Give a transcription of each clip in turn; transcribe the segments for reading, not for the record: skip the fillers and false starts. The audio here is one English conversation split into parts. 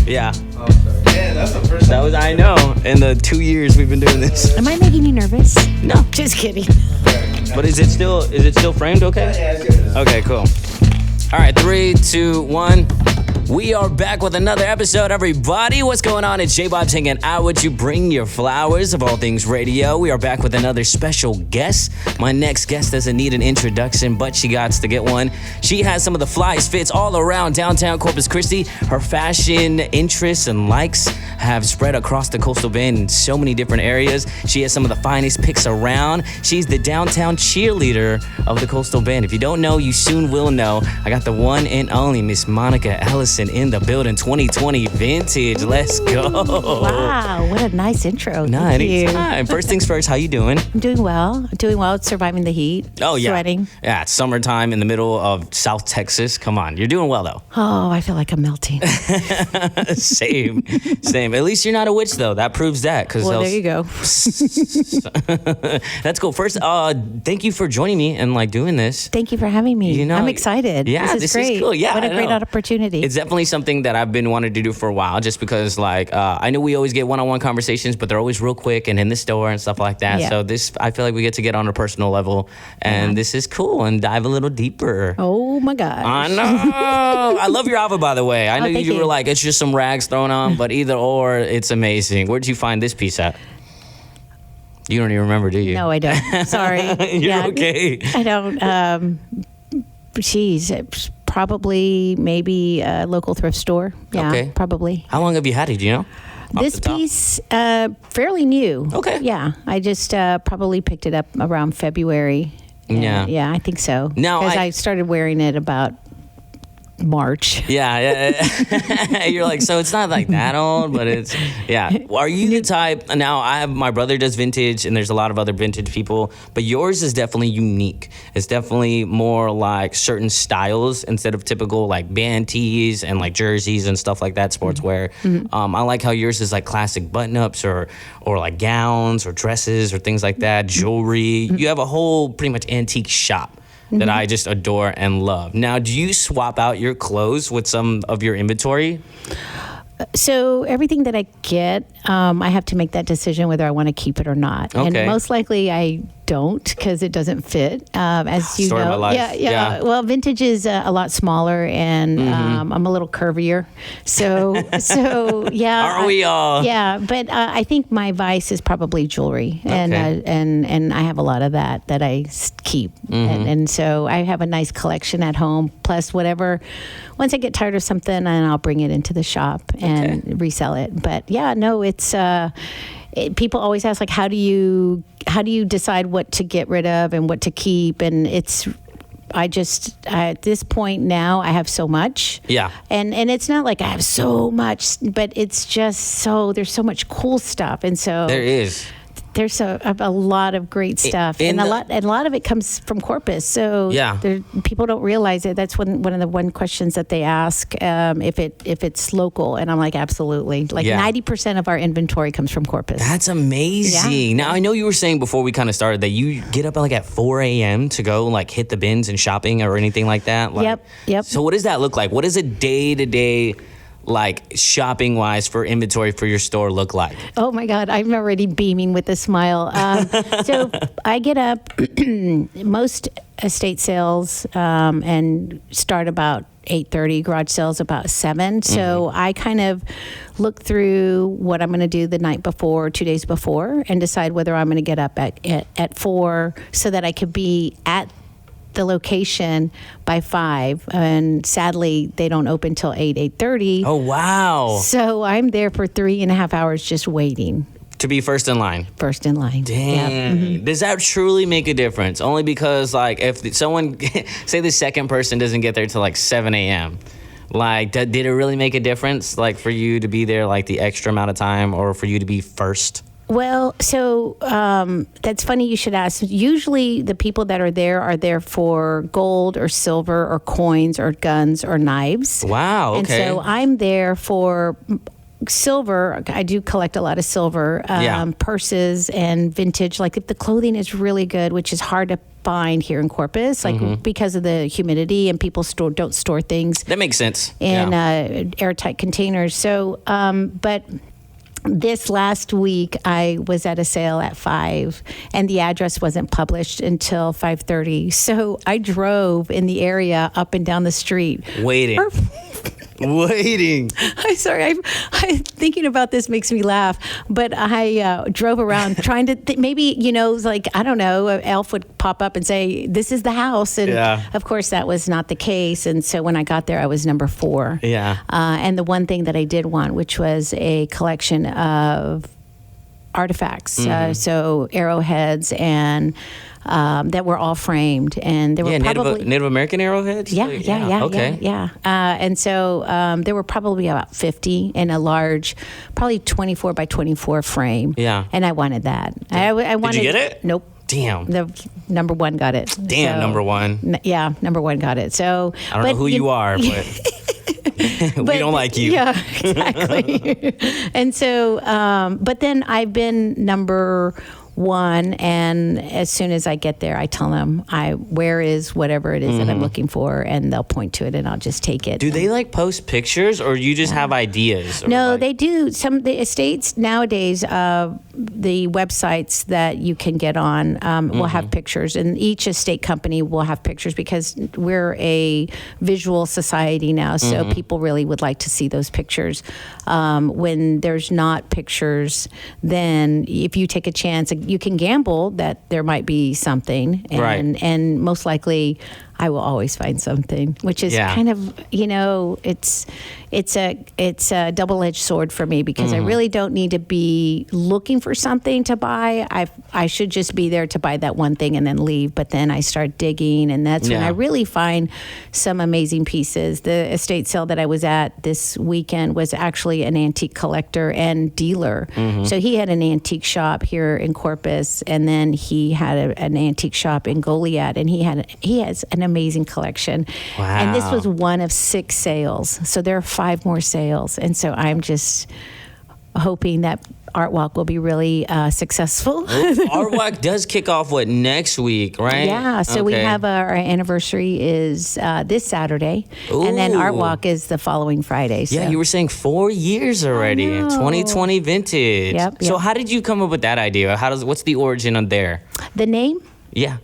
Yeah. Oh, sorry. Man, that's the first time. I know. In the 2 years we've been doing this. Am I making you nervous? No. Just kidding. But is it still framed okay? Yeah, it's good. Okay, cool. All right, 3, 2, 1. We are back with another episode, everybody. What's going on? It's JAYVIBEZ hanging out with you. Bring your flowers of all things radio. We are back with another special guest. My next guest doesn't need an introduction, but she got to get one. She has some of the flyest fits all around downtown Corpus Christi. Her fashion interests and likes have spread across the coastal bend in so many different areas. She has some of the finest picks around. She's the downtown cheerleader of the coastal bend. If you don't know, you soon will know. I got the one and only Miss Monica Ellison in the building. 2020 vintage. Let's go. Wow, what a nice intro. No, Thank you. anytime. First things first, how you doing? I'm doing well. It's surviving the heat. Oh, yeah. Sweating. Yeah, it's summertime in the middle of South Texas. Come on, you're doing well, though. Oh, I feel like I'm melting. Same. At least you're not a witch, though. That proves that. Well, there you go. That's cool. First, thank you for joining me and doing this. Thank you for having me. You know, I'm excited. Yeah, this is great. is cool. Yeah, what a great opportunity. It's definitely something that I've been wanting to do for a while, just because I know we always get one-on-one conversations, but they're always real quick and in the store and stuff like that. Yeah. So this, I feel like we get to get on a personal level, and this is cool and dive a little deeper. Oh my gosh. I know. I love your outfit, by the way. I know thank you you. were like, it's just some rags thrown on, but either or, it's amazing. Where'd you find this piece at? You don't even remember, do you? No, I don't. Sorry. You're okay. I don't. Geez, it's probably maybe a local thrift store. Yeah, Okay. probably. How long have you had it, do you know? Off This the top? piece, fairly new. Okay. Yeah, I just probably picked it up around February. Yeah. Yeah, I think so. Now, because I- I started wearing it about March. Yeah. You're like, so it's not like that old, but it's, yeah. Are you the type, now my brother does vintage and there's a lot of other vintage people, but yours is definitely unique. It's definitely more like certain styles instead of typical like band tees and like jerseys and stuff like that, sportswear. I like how yours is like classic button-ups or like gowns or dresses or things like that, jewelry. You have a whole pretty much antique shop that I just adore and love. Now, do you swap out your clothes with some of your inventory? So everything that I get, I have to make that decision whether I want to keep it or not. Okay. And most likely I don't, because it doesn't fit. As you Story of know, my life. Yeah. Well, vintage is a lot smaller, and I'm a little curvier. So yeah. Aren't we all? Yeah, but I think my vice is probably jewelry, and Okay. and I have a lot of that I keep, and so I have a nice collection at home. Plus, whatever, once I get tired of something, and I'll bring it into the shop and resell it. But yeah, no, it's. People always ask, like, how do you decide what to get rid of and what to keep? And it's, at this point now, I have so much. Yeah. And it's not like I have so much, but it's just there's so much cool stuff. And so There is. there's a lot of great stuff, and a lot of it comes from Corpus. So Yeah. people don't realize it. That's one of the questions that they ask, if it's local, and I'm like, absolutely. Like Yeah. 90% of our inventory comes from Corpus. That's amazing. Yeah. Now, I know you were saying before we kind of started that you get up at 4 a.m. to go hit the bins and shopping or anything like that. Yep. So what does that look like? What does a day-to-day shopping wise for inventory for your store look like? Oh my God, I'm already beaming with a smile. So I get up most estate sales and start about 8:30, garage sales about 7. So I kind of look through what I'm going to do the night before, 2 days before, and decide whether I'm going to get up at 4 so that I could be at the location by 5. And sadly, they don't open till 8:30. Oh, wow. So I'm there for 3.5 hours just waiting. To be first in line. First in line. Dang. Yeah. Does that truly make a difference? Only because, if someone, say the second person doesn't get there till 7 a.m., did it really make a difference, for you to be there, the extra amount of time, or for you to be first? Well, so that's funny you should ask. Usually the people that are there for gold or silver or coins or guns or knives. Wow, okay. And so I'm there for silver. I do collect a lot of silver, Yeah. purses and vintage. If the clothing is really good, which is hard to find here in Corpus, like because of the humidity and people don't store things That makes sense. in airtight containers. So, but this last week I was at a sale at 5 and the address wasn't published until 5:30. So I drove in the area up and down the street. Waiting. I'm sorry. I thinking about this makes me laugh. But I drove around trying to maybe, like, I don't know, an elf would pop up and say, this is the house. And of course, that was not the case. And so when I got there, I was number 4. Yeah. And the one thing that I did want, which was a collection of artifacts. So arrowheads and that were all framed, and there were probably Native American arrowheads. Yeah. And so there were probably about 50 in a large, probably 24 by 24 frame. Yeah. And I wanted that. I wanted. Did you get it? Nope. Damn. The number 1 got it. Damn, So, number 1. Yeah, number 1 got it. So I don't know who you are, but. We don't like you. Yeah, exactly. And so, but then I've been number 1, and as soon as I get there, I tell them where is whatever it is that I'm looking for, and they'll point to it, and I'll just take it. Do they like post pictures, or you just have ideas? No, they do. Some the estates nowadays, the websites that you can get on will have pictures, and each estate company will have pictures because we're a visual society now. So people really would like to see those pictures. When there's not pictures, then if you take a chance, you can gamble that there might be something, and most likely I will always find something, which is kind of, it's a double-edged sword for me because I really don't need to be looking for something to buy. I should just be there to buy that one thing and then leave. But then I start digging, and that's when I really find some amazing pieces. The estate sale that I was at this weekend was actually an antique collector and dealer. So he had an antique shop here in Corpus, and then he had an antique shop in Goliad, and he has an amazing collection. Wow. And this was one of 6 sales. So there are 5 more sales. And so I'm just hoping that Art Walk will be really successful. Art Walk does kick off, next week, right? Yeah. So we have our anniversary is this Saturday. Ooh. And then Art Walk is the following Friday. So. Yeah, you were saying 4 years already. 2020 vintage. Yep. So how did you come up with that idea? What's the origin of there? The name? Yeah.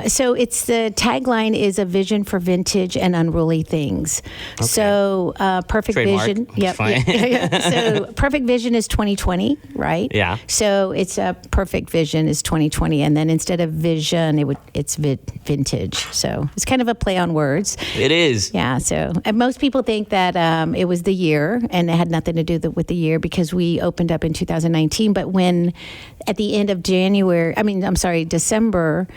So it's the tagline is a vision for vintage and unruly things. Okay. So perfect Trademark. vision. Yep. So perfect vision is 2020, right? Yeah. So it's a perfect vision is 2020, and then instead of vision, it's vintage. So it's kind of a play on words. It is. Yeah. So and most people think that it was the year, and it had nothing to do with the year because we opened up in 2019. But when at the end of December.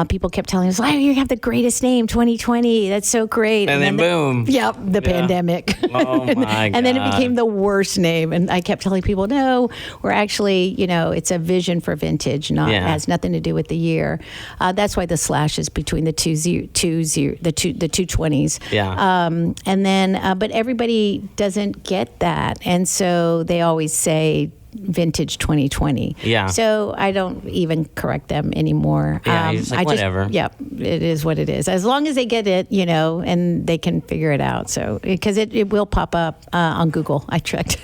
People kept telling us, you have the greatest name, 2020. That's so great. And then boom. The pandemic. Oh, my God. And then it became the worst name. And I kept telling people, no, we're actually, it's a vision for vintage. It has nothing to do with the year. That's why the slash is between the two 20s. Yeah. And then, but everybody doesn't get that. And so they always say, vintage 2020. Yeah. So I don't even correct them anymore. Yeah, you're just like, whatever. Yep, it is what it is. As long as they get it, and they can figure it out. So, because it will pop up on Google. I checked.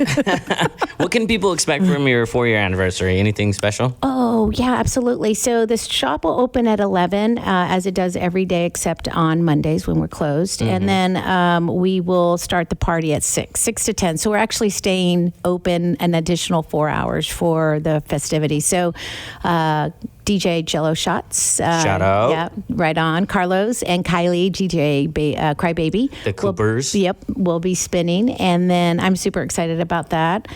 What can people expect from your 4-year anniversary? Anything special? Oh, yeah, absolutely. So the shop will open at 11, as it does every day except on Mondays when we're closed. And then we will start the party at 6 to 10. So we're actually staying open an additional 4 hours for the festivities. So DJ Jello Shots. Shout out. Yeah, right on. Carlos and Kylie, DJ Crybaby. The Coopers. Will be spinning. And then I'm super excited about that.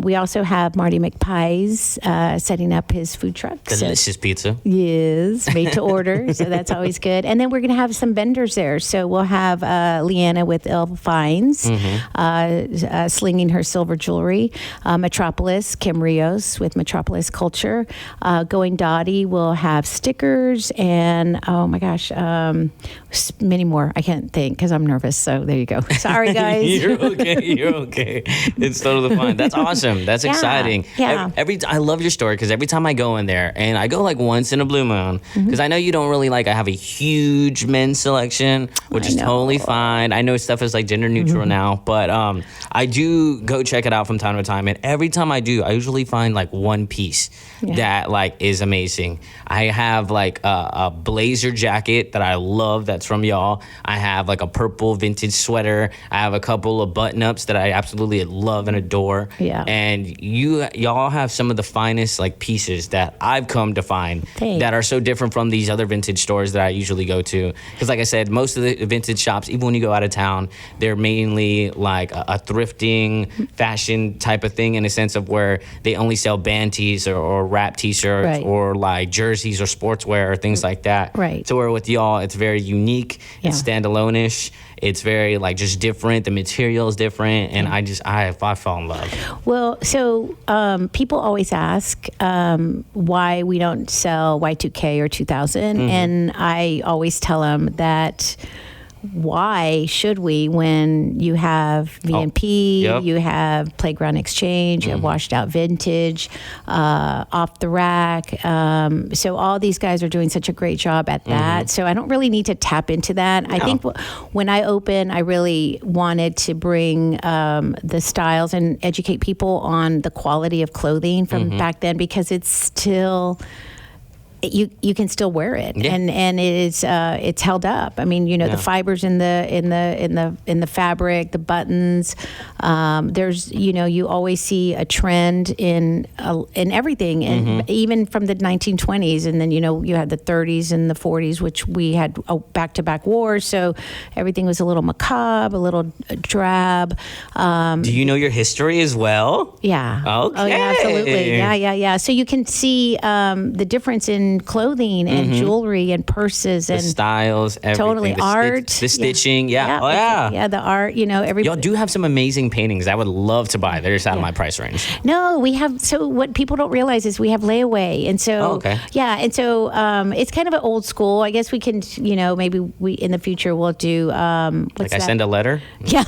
We also have Marty McPie's setting up his food truck. Delicious pizza. Yes, made to order. So that's always good. And then we're going to have some vendors there. So we'll have Leanna with Elf Finds, slinging her silver jewelry. Metropolis, Kim Rios with Metropolis Culture, going Dottie will have stickers and, oh my gosh, many more. I can't think because I'm nervous. So there you go. Sorry, guys. You're okay. It's totally fine. That's awesome. That's exciting. Yeah. I love your store because every time I go in there, and I go like once in a blue moon, because I know you don't really like, I have a huge men's selection, which is totally fine. I know stuff is like gender neutral now, but I do go check it out from time to time. And every time I do, I usually find like one piece that like is amazing. I have like a blazer jacket that I love that's from y'all. I have like a purple vintage sweater. I have a couple of button-ups that I absolutely love and adore. Yeah. And y'all have some of the finest like pieces that I've come to find that are so different from these other vintage stores that I usually go to. Because like I said, most of the vintage shops, even when you go out of town, they're mainly like a thrifting fashion type of thing, in a sense of where they only sell band tees or rap t-shirts or like jerseys or sportswear or things like that. Right. So where with y'all, it's very unique, it's standalone-ish, it's very like just different, the material is different, and I fall in love. Well, so people always ask why we don't sell Y2K or 2000, and I always tell them that why should we, when you have VMP, you have Playground Exchange, you have Washed Out Vintage, Off the Rack. So all these guys are doing such a great job at that. So I don't really need to tap into that. No. I think when I opened, I really wanted to bring the styles and educate people on the quality of clothing from back then, because it's still... You can still wear it, and it is it's held up. I mean, the fibers in the fabric, the buttons. There's you always see a trend in everything, and even from the 1920s, and then you had the 30s and the 40s, which we had back-to-back wars, so everything was a little macabre, a little drab. Do you know your history as well? Yeah. Okay. Oh, yeah, absolutely. Yeah. So you can see the difference in clothing and jewelry and purses and the styles, everything. Totally. Art. The stitching. Yeah. Yeah, the art, everybody. Y'all do have some amazing paintings I would love to buy. They're just out of my price range. No, we have, so what people don't realize is we have layaway. And so, it's kind of an old school. I guess we can, maybe we, in the future, we'll do, what's like that? I send a letter? Yeah.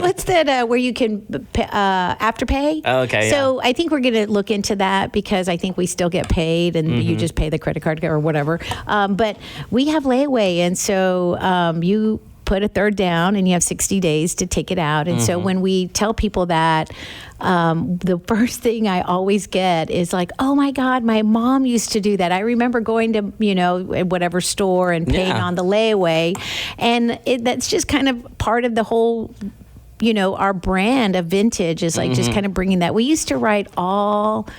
What's that where you can afterpay? Okay. So I think we're going to look into that, because I think we still get paid and you just pay the credit card or whatever. But we have layaway, and so you put a third down and you have 60 days to take it out. And so when we tell people that, the first thing I always get is like, oh my God, my mom used to do that. I remember going to, whatever store and paying on the layaway. And that's just kind of part of the whole, our brand of vintage is like just kind of bringing that. We used to write all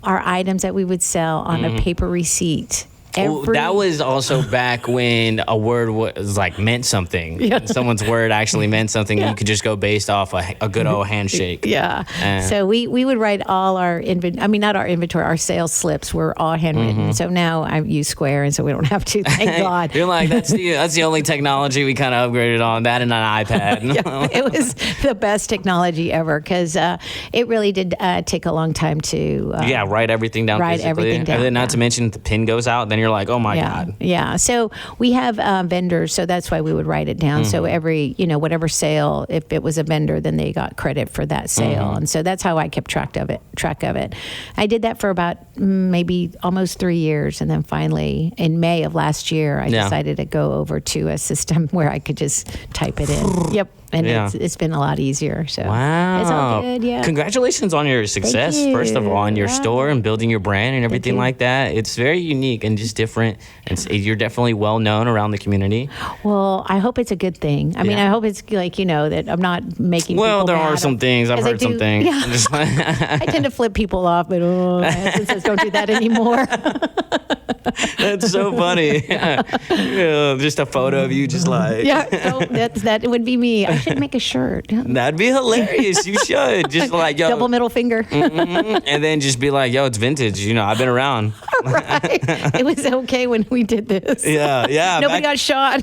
our items that we would sell on a paper receipt. That was also back when a word was like meant something. Yeah. Someone's word actually meant something. You could just go based off a good old handshake. Yeah. So we would write all our not our inventory, our sales slips were all handwritten. So now I use Square, and so we don't have to. Thank God. You're like, that's the only technology we kind of upgraded on, that and an iPad. It was the best technology ever, because it really did take a long time to write everything down. And then not to mention if the pin goes out, then you're like, oh my God. Yeah. So we have vendors, so that's why we would write it down. So every, whatever sale, if it was a vendor, then they got credit for that sale. And so that's how I kept track of it. I did that for about maybe almost 3 years. And then finally, in May of last year, I decided to go over to a system where I could just type it in. Yep. And it's been a lot easier. So it's all good. Yeah. Congratulations on your success. First of all, on your store and building your brand and everything like that. It's very unique and just different. And you're definitely well known around the community. Well, I hope it's a good thing. I mean, I hope it's like, that I'm not making people there mad. are some things. I've heard some things. Yeah. I tend to flip people off, but my husband says don't do that anymore. That's so funny. Just a photo of you just like. That would be me. I should make a shirt. That'd be hilarious. You should. Just like, yo. Double middle finger. And then just be like, yo, it's vintage. I've been around. Right. It was okay when we did this. Yeah. Nobody got shot.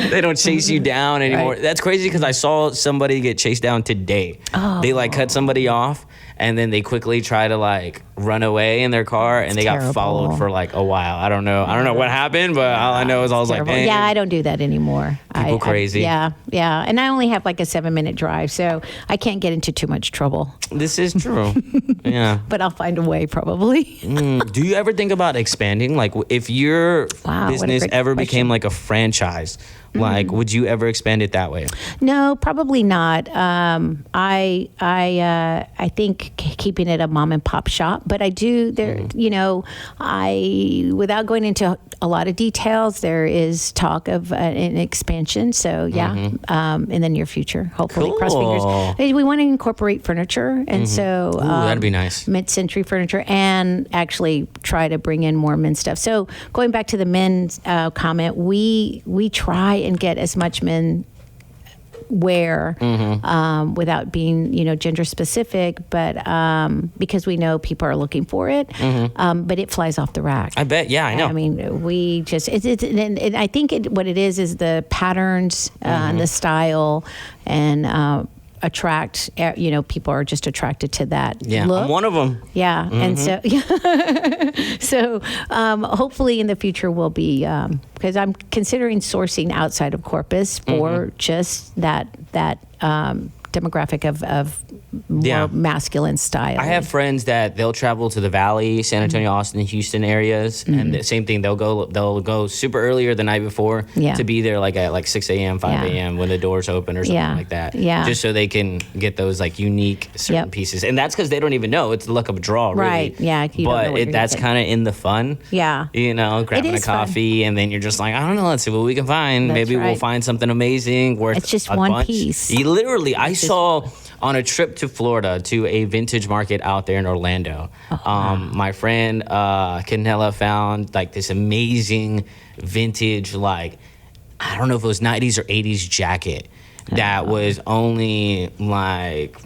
They don't chase you down anymore. Right. That's crazy because I saw somebody get chased down today. Oh. They like cut somebody off and then they quickly try to like run away in their car and they terrible. got followed for like a while. I don't know what happened, but all I know is I was Terrible. like, dang. Yeah, I don't do that anymore. People crazy. Yeah. And I only have like a 7-minute drive, so I can't get into too much trouble. This is true. Yeah. But I'll find a way probably. Do you ever think about expanding? Like if your Wow, what a business great ever question. became like a franchise, like would you ever expand it that way? No, probably not. I think keeping it a mom and pop shop, but I do there. You know, without going into a lot of details, there is talk of an expansion. So yeah, in the near future, hopefully, cross Cool. fingers. We want to incorporate furniture, and so Ooh, that'd be nice. mid-century furniture, and actually try to bring in more men's stuff. So going back to the men's comment, we try and get as much men wear without being gender specific, but because we know people are looking for it, but it flies off the rack. I bet. Yeah, I know. I mean, we just and I think what it is the patterns and the style and attract. People are just attracted to that. Yeah, look. I'm one of them. Yeah, and so hopefully in the future we'll be because I'm considering sourcing outside of Corpus for just that demographic of more masculine style. I have friends that they'll travel to the Valley, San Antonio, Austin, Houston areas, and the same thing. They'll go super earlier the night before to be there like at like 6 a.m., 5 a.m. when the doors open or something like that. Yeah. Just so they can get those like unique certain pieces, and that's because they don't even know. It's the luck of a draw, really. Right. Yeah. You don't know what But you're that's gonna kind of in the fun. Yeah. Grabbing a is fun. coffee, and then you're just like, I don't know. Let's see what we can find. That's Maybe we'll right. find something amazing worth. It's just a one bunch. piece. Literally, I saw on a trip to Florida to a vintage market out there in Orlando. My friend Canella found like this amazing vintage, like, I don't know if it was 90s or 80s jacket that was only like,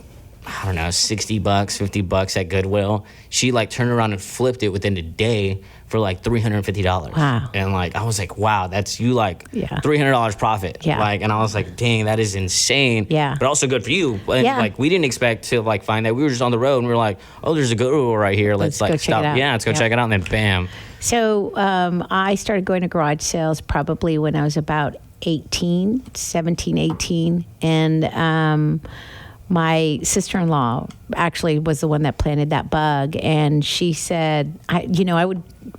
I don't know, $60, $50 at Goodwill. She like turned around and flipped it within a day for like $350. Wow. And like, I was like, wow, that's you like $300 profit. Yeah. Like, and I was like, dang, that is insane. Yeah. But also good for you. And like, we didn't expect to like find that. We were just on the road and we were like, oh, there's a Goodwill right here. Let's like go check stop. it out. Yeah, let's go check it out. And then bam. So I started going to garage sales probably when I was about 17, 18. And my sister-in-law actually was the one that planted that bug. And she said,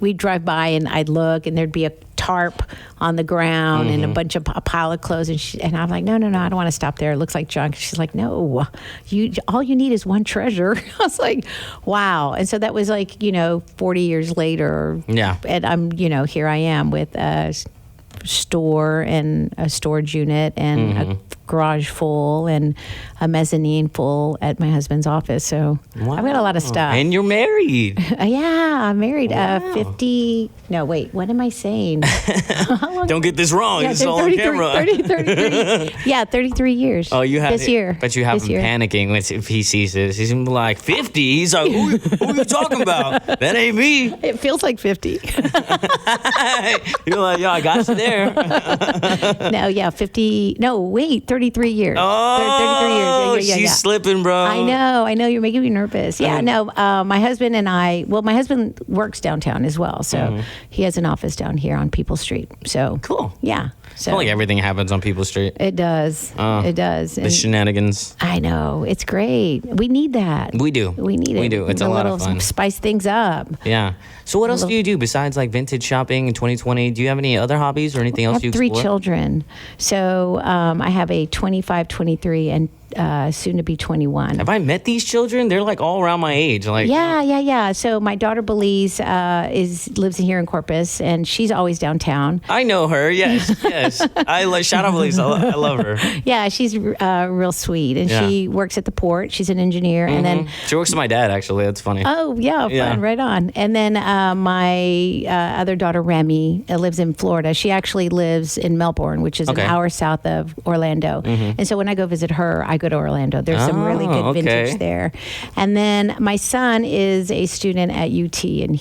we'd drive by and I'd look and there'd be a tarp on the ground and a pile of clothes. And I'm like, no, I don't want to stop there. It looks like junk. She's like, no, all you need is one treasure. I was like, wow. And so that was like, 40 years later. Yeah. And I'm, here I am with a store and a storage unit and a garage full and a mezzanine full at my husband's office. So I've got a lot of stuff. And you're married. Yeah, I'm married. 50. No, wait. What am I saying? Don't get this wrong. It's all on camera. 33. Yeah, 33 years. Oh, you have this year. But you have This him year. panicking if he sees this. He's gonna be like 50. He's like, who are you talking about? That ain't me. It feels like 50. You're like, yo, I got you there. No, yeah, 50. No, wait, 33 years. Oh, 33 years. Yeah. She's slipping, bro. I know. You're making me nervous. Yeah, no, my husband and I, my husband works downtown as well. So he has an office down here on People's Street. So Cool. Yeah. So I feel like everything happens on People's Street. it does. It does. The shenanigans. I know. It's great. We need that. We do. We need it. We do. It's a lot of little fun. Spice things up. Yeah. So what else do you do besides like vintage shopping in 2020? Do you have any other hobbies or anything I else have you 3 explore? children. So I have a 25, 23, and soon to be 21. Have I met these children? They're like all around my age. Like Yeah. So my daughter Belize lives here in Corpus, and she's always downtown. I know her. Yes. I like shout out Elise. I love her. Yeah, she's real sweet, and she works at the port. She's an engineer, and then She works with my dad. Actually, that's funny. oh yeah, fun, right on. And then my other daughter Remy lives in Florida. She actually lives in Melbourne, which is an hour south of Orlando. And so when I go visit her, I go to Orlando. There's some really good vintage there. And then my son is a student at UT, and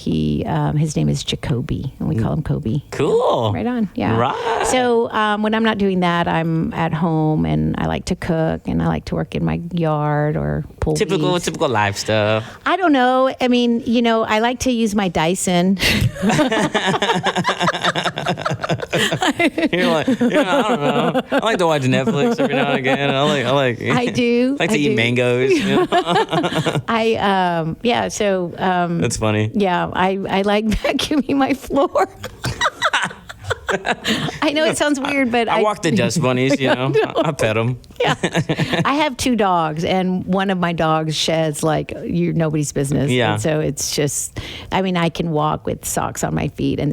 his name is Jacoby, and we call him Kobe. Cool. Right on. Yeah. Right. So when I'm not doing that, I'm at home, and I like to cook, and I like to work in my yard or pull weeds. Typical life stuff. I don't know. I mean, I like to use my Dyson. You're like, I don't know. I like to watch Netflix every now and again. I do. I like to eat mangoes. So. That's funny. Yeah, I like vacuuming my floor. I know it sounds weird, but I walk the dust bunnies, I pet them. Yeah. I have 2 dogs, and one of my dogs sheds like you're nobody's business. Yeah. And so it's just, I can walk with socks on my feet, and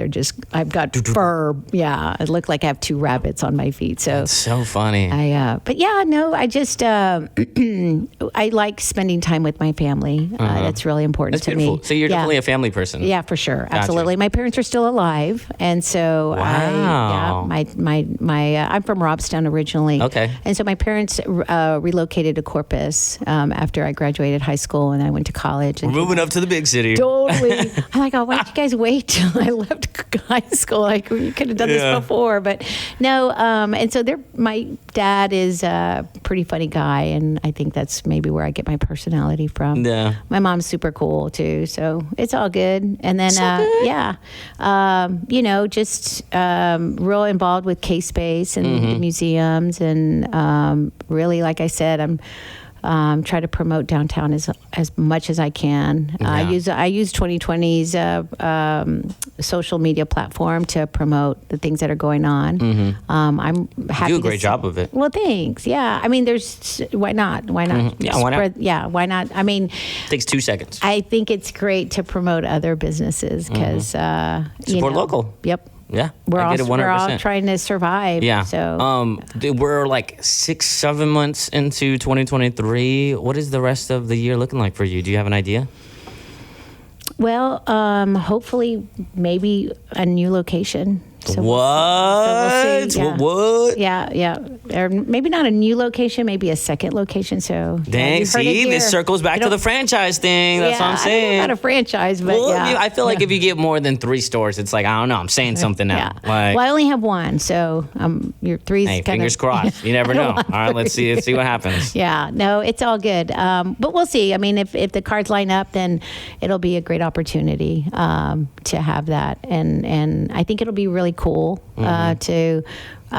I've got fur. Yeah. It look like I have 2 rabbits on my feet. So it's so funny. I just, I like spending time with my family. That's really important to beautiful. me. So you're definitely a family person. Yeah, for sure. Gotcha. Absolutely. My parents are still alive. And so Wow. I'm from Robstown originally. Okay. And so my parents relocated to Corpus after I graduated high school, and I went to college. We're moving up to the big city. Totally. I'm like, why did you guys wait till I left high school? Like, you could have done this before. But no, and so my dad is a pretty funny guy, and I think that's maybe where I get my personality from. Yeah. My mom's super cool too, so it's all good. And then, just real involved with K-Space and the museums, and really, like I said, I'm try to promote downtown as much as I can. Yeah. I use 2020's social media platform to promote the things that are going on. I'm happy. You do a great job of it. Well, thanks. Yeah, there's why not? Why not? Yeah, why not? Yeah, why not? Takes 2 seconds. I think it's great to promote other businesses because support local. Yep. Yeah, we're I get it 100%. We're all trying to survive. Yeah. So we're like 6-7 months into 2023. What is the rest of the year looking like for you? Do you have an idea? Well, hopefully, maybe a new location. So What? So we'll see. What? Yeah. Or maybe not a new location, maybe a second location. So dang, see, this circles back to the franchise thing. That's what I'm saying. Not a franchise, but I feel like if you get more than 3 stores, it's like, I don't know, I'm saying something now. Yeah. Like, well, I only have 1, so your 3's hey, kind of... fingers crossed. You never know. All right, let's see what happens. Yeah, no, it's all good. But we'll see. If the cards line up, then it'll be a great opportunity to have that. And I think it'll be really cool to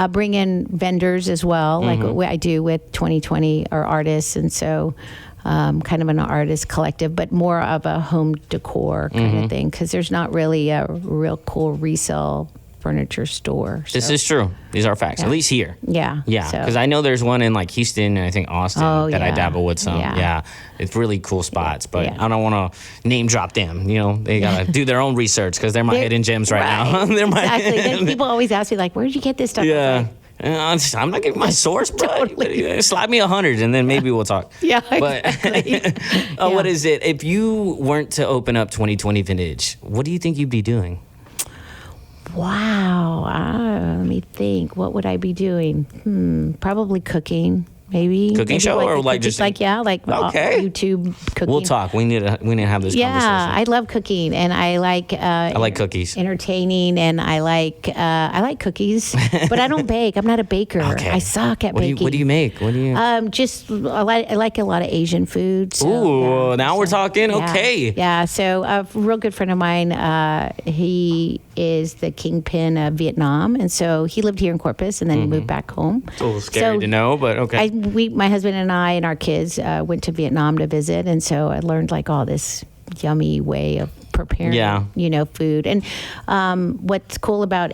bring in vendors as well, like what I do with 2020 or artists. And so kind of an artist collective, but more of a home decor kind of thing, because there's not really a real cool resale furniture store. This is true. These are facts, at least here. Yeah. Yeah, because I know there's one in like Houston and I think Austin that I yeah. dabble with some. Yeah. It's really cool spots, but I don't want to name drop them. They got to do their own research because they're my hidden gems right now. They're my exactly. Then people always ask me, like, where did you get this stuff? Yeah. I'm not giving my source, bro. Totally. Slide me 100 and then maybe we'll talk. Yeah, But exactly. what is it? If you weren't to open up 2020 Vintage, what do you think you'd be doing? Wow. Let me think. What would I be doing? Probably cooking. Maybe cooking show or like just okay. YouTube cooking. We'll talk. We need to have this conversation. Yeah, I love cooking, and I like cookies, entertaining, and I like cookies, but I don't bake. I'm not a baker. Okay. I suck at baking. What do you make? What do you? I like a lot of Asian food. So, ooh, now we're talking. Yeah. Okay. Yeah. So a real good friend of mine, he is the kingpin of Vietnam, and so he lived here in Corpus, and then he moved back home. It's a little scary to know, but okay. My husband and I and our kids went to Vietnam to visit, and so I learned like all this yummy way of preparing, food. And what's cool about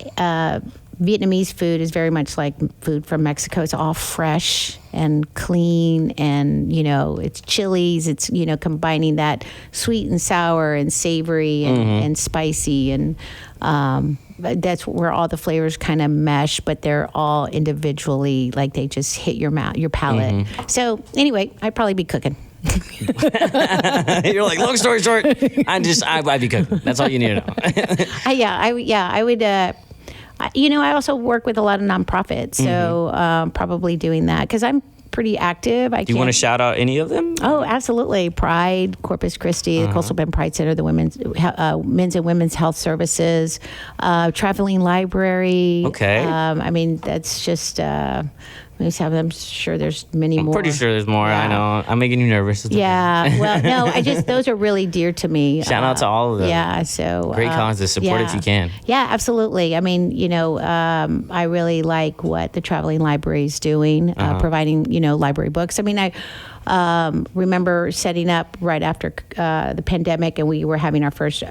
Vietnamese food is very much like food from Mexico. It's all fresh and clean, and it's chilies. It's combining that sweet and sour and savory and spicy, and that's where all the flavors kind of mesh, but they're all individually, like they just hit your mouth, your palate. So anyway, I'd probably be cooking. You're like, long story short, I'd be cooking. That's all you need to know. I would. I also work with a lot of nonprofits, so probably doing that because I'm pretty active. Do you want to shout out any of them? Oh, absolutely. Pride, Corpus Christi, the Coastal Bend Pride Center, the men's and women's health services, traveling library. Okay. I mean, that's just. I'm sure there's many more. I'm pretty sure there's more. Yeah. I know. I'm making you nervous. Yeah. Well, no, those are really dear to me. Shout out to all of them. Yeah. So great causes. Support if you can. Yeah, absolutely. I mean, I really like what the traveling library is doing, providing, library books. I mean, I remember setting up right after the pandemic, and we were having our first.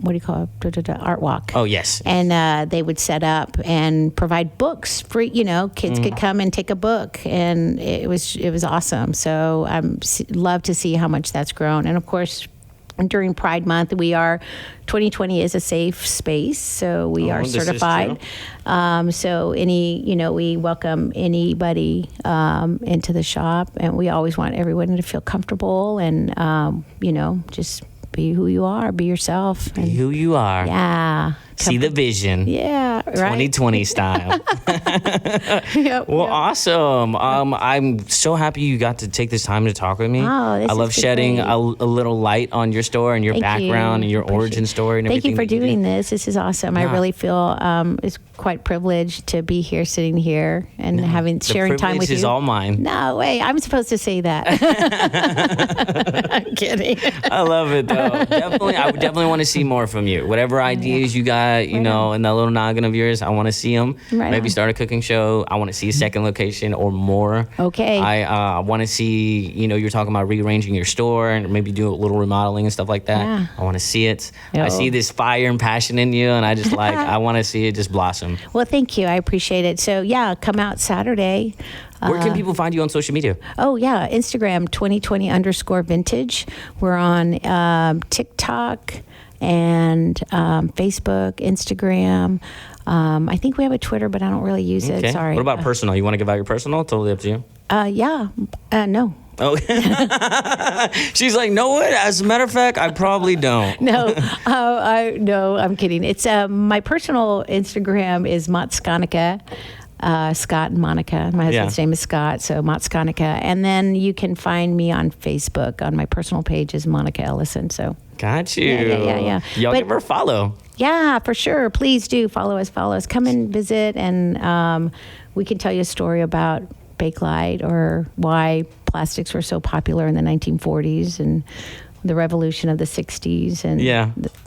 What do you call it? Art walk. Oh, yes. And they would set up and provide books free. Kids could come and take a book, and it was awesome. So I'm love to see how much that's grown. And of course, during Pride Month, 2020 is a safe space, so we are certified. So we welcome anybody into the shop, and we always want everyone to feel comfortable and just be who you are, be yourself. Be who you are. Yeah. See the vision. Yeah, right. 2020 style. Yep, well, yep. Awesome. I'm so happy you got to take this time to talk with me. Oh, this I love has been shedding great. a little light on your story and your Thank background you. and your Appreciate origin story and Thank everything. you for that do. doing this. This is awesome. I really feel it's quite privileged to be here, sitting here, and sharing time with you. The privilege is all mine. No way. I'm supposed to say that. I'm kidding. I love it though. I would definitely want to see more from you. Whatever ideas you got, in that little noggin of yours, I want to see them. Right Maybe on. start a cooking show. I want to see a second location or more. Okay. I want to see, you're talking about rearranging your store and maybe do a little remodeling and stuff like that. Yeah. I want to see it. Yo. I see this fire and passion in you, and I just I want to see it just blossom. Well, thank you. I appreciate it. So, come out Saturday. Where can people find you on social media? Oh, yeah. Instagram, 2020_vintage. We're on TikTok and Facebook, Instagram. I think we have a Twitter, but I don't really use it. Sorry. What about personal? You want to give out your personal? Totally up to you. No. Oh, she's like, no, what? As a matter of fact, I probably don't. No, I'm kidding. It's my personal Instagram is Motskonica. Scott and Monica. My husband's name is Scott, so Motskonica. And then you can find me on Facebook. On my personal page is Monica Ellison. So got you. Yeah. Y'all give her a follow. Yeah, for sure. Please do follow us. Come and visit, and we can tell you a story about Bakelite or why plastics were so popular in the 1940s and the revolution of the 60s and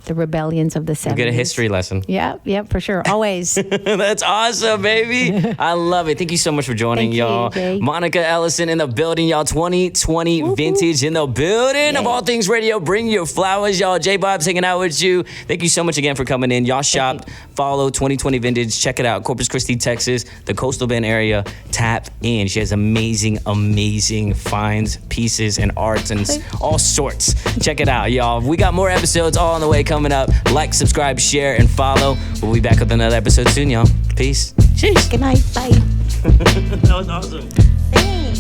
the rebellions of the 70s. You get a history lesson. Yeah, for sure. Always. That's awesome, baby. I love it. Thank you so much for joining, Thank you, y'all. Jay. Monica Ellison in the building, y'all. 2020 Vintage in the building. Yay. Of All Things Radio, bring your flowers, y'all. JAYVIBEZ hanging out with you. Thank you so much again for coming in. Y'all shopped, follow 2020 Vintage. Check it out. Corpus Christi, Texas, the Coastal Bend area. Tap in. She has amazing finds, pieces, and arts and all sorts. Check it out, y'all. We got more episodes all on the way coming up. Like, subscribe, share, and follow. We'll be back with another episode soon, y'all. Peace. Cheers. Good night. Bye. That was awesome. Thanks.